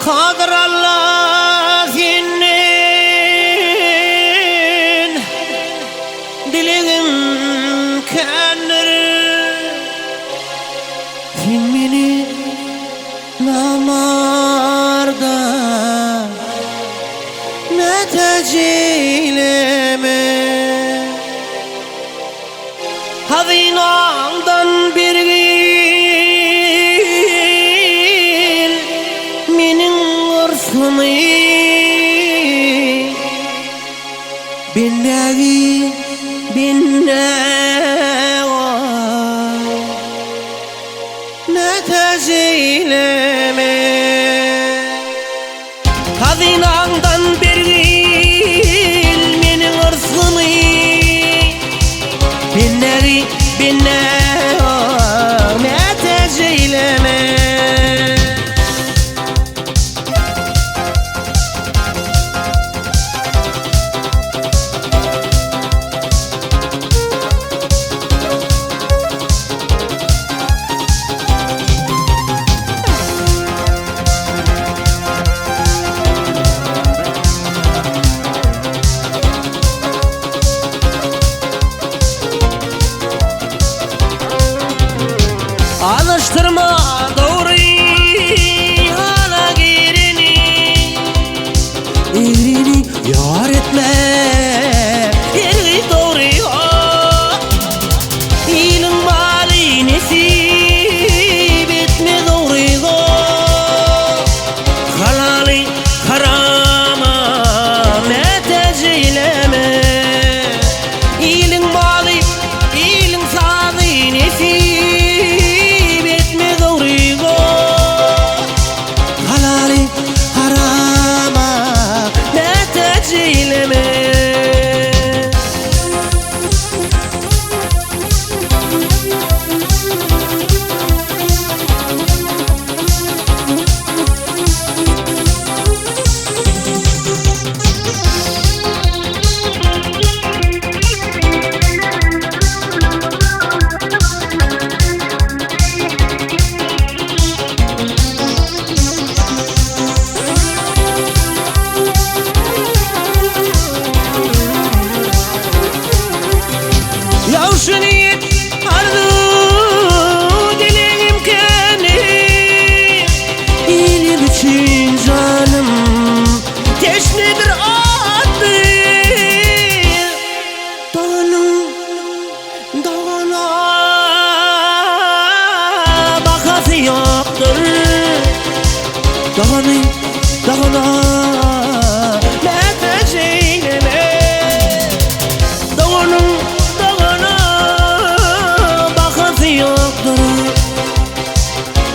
Kadir Allah senin diligin kendir sen meni namarda neteceyleme hazinandan bir gil menin ursunu binnegi neteceyleme hazinandan bir gil menin ursunu binnegi neteceyleme alıştırma doğru hala girini eğrini yar etme eğri doğru ilim mali nesip etme doğru halali harama neteceyleme ilim mali ilim sadı nesip Yavşuniyet arzu dileğim kendi ilim için canım teşnedir adı dağına bakası yoktur dağına neteceyleme dağına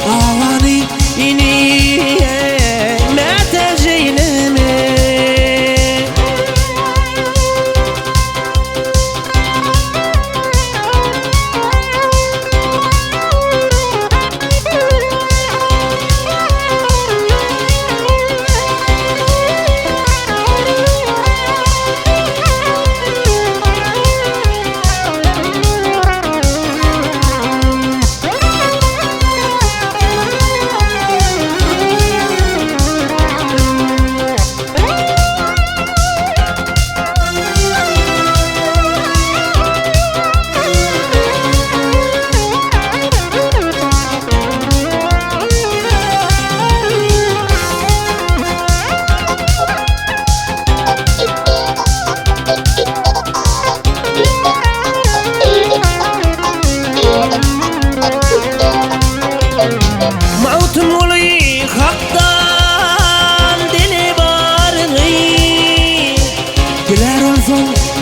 ağani ini neteceyleme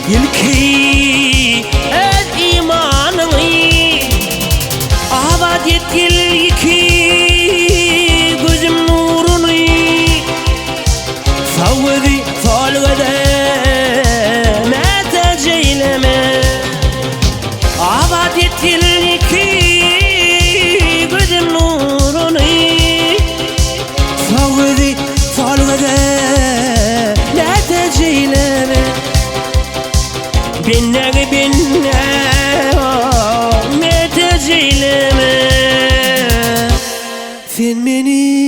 yılki el imanını abad yetkil ki gözüm nurunu savvedi salgede neteceyleme abad yetkil ki gözüm nurunu savvedi salgede neteceyleme binne neteceyleme sen beni